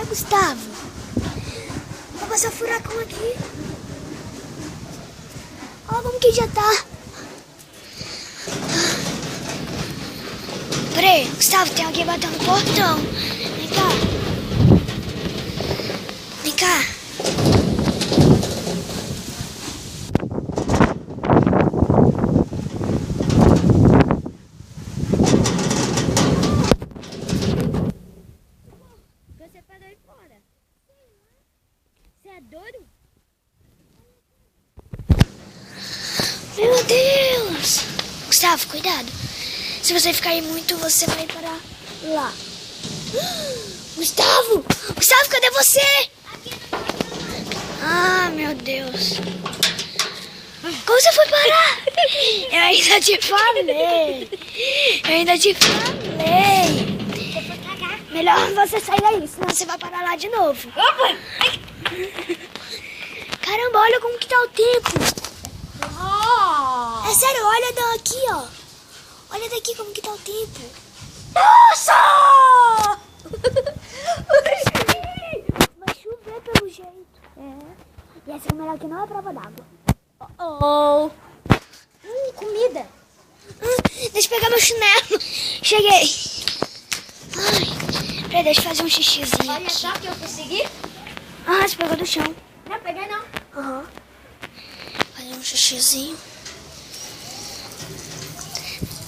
Gustavo, vai passar furacão aqui. Olha como que já tá. Peraí, Gustavo, tem alguém batendo no portão. Vem cá. Vem cá. Você parou aí fora? Você é doido? Meu Deus! Gustavo, cuidado. Se você ficar aí muito, você vai parar lá. Gustavo! Gustavo, cadê você? Ah, meu Deus. Como você foi parar? Eu ainda te falei. Melhor você sair daí, senão você vai parar lá de novo. Caramba, olha como que tá o tempo. É sério, olha daqui, ó. Olha daqui como que tá o tempo. Nossa! Vai chover pelo jeito. E essa câmera aqui não é prova d'água. Comida. Deixa eu pegar meu chinelo. Cheguei. Ai, peraí, deixa eu fazer um xixizinho. Olha só que eu consegui. Ah, você pegou do chão. Não peguei não. Aham. Fazer um xixizinho.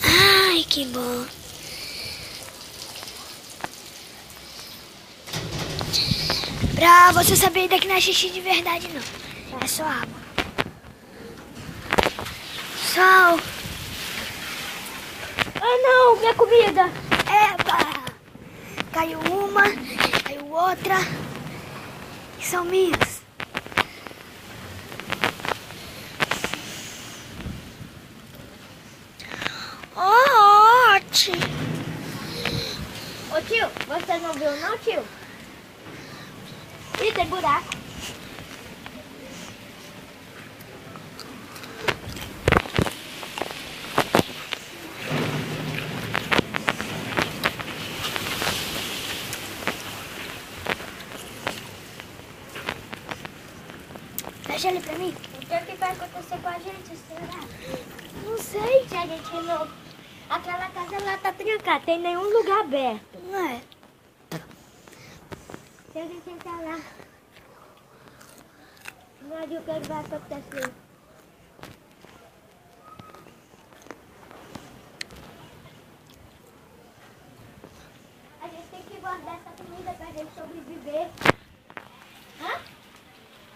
Ai, que bom. Pra você saber ainda que não é xixi de verdade, não. É só água. Sol. Ah não, minha comida. Epa! Caiu uma, caiu outra. Que são minhas. Ótimo! Ô tio, você não viu não, tio? Ih, tem buraco. Fecha ele pra mim. O que vai acontecer com a gente, será? Não sei. Se a gente não... Aquela casa lá tá trancada, tem nenhum lugar aberto. Não é? Se a gente entrar lá, não viu o que vai acontecer. A gente tem que guardar essa comida pra gente sobreviver. Hã?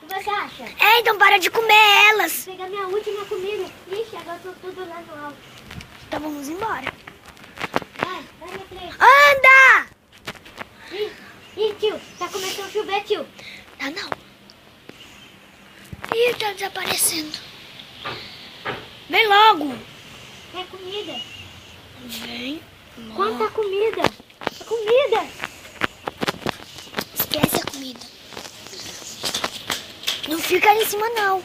O que você acha? É, então para de comer elas. Vou pegar minha última comida. Ixi, agora tô tudo lá no alto. Então vamos embora. Vai na frente. Anda! Ih, tio, tá começando a chover, tio. Tá não. Ih, tá desaparecendo. Vem logo. É comida. Vem logo. Quanta comida? Comida. Esquece a comida. Não fica aí em cima, não.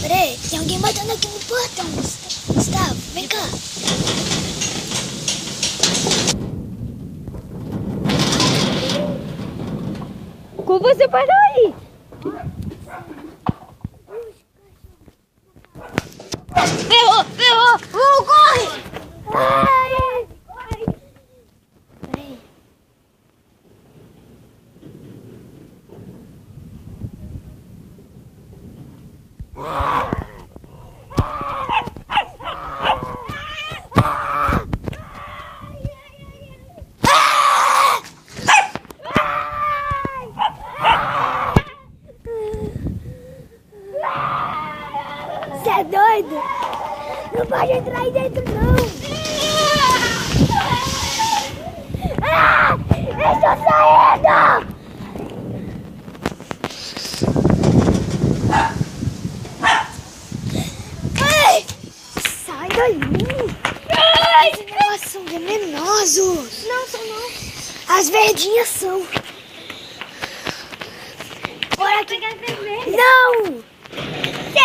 Peraí, tem alguém batendo aqui no portão. Gustavo, vem cá. Como você parou aí? Ferrou! Corre! Peraí. Você é doido? Não pode entrar aí dentro, não. Eu estou saindo! Ai, sai daí! Esses negócios são venenosos! Não, são não. As verdinhas são! Bora pegar vermelho. Não! Você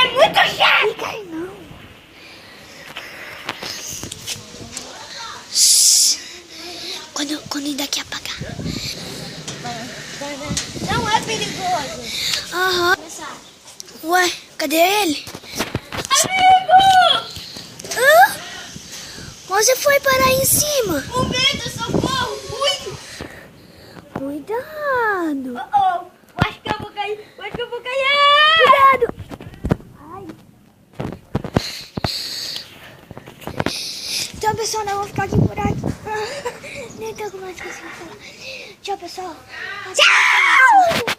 Ué, cadê ele? Amigo! Hã? Você foi parar em cima? O vento, socorro! Ui! Cuidado! Acho que eu vou cair! Acho que eu vou cair! Cuidado! Ai. Então, pessoal, nós vamos ficar aqui por aqui. Nem tô com mais coisa pra falar. Tchau, pessoal. Tchau!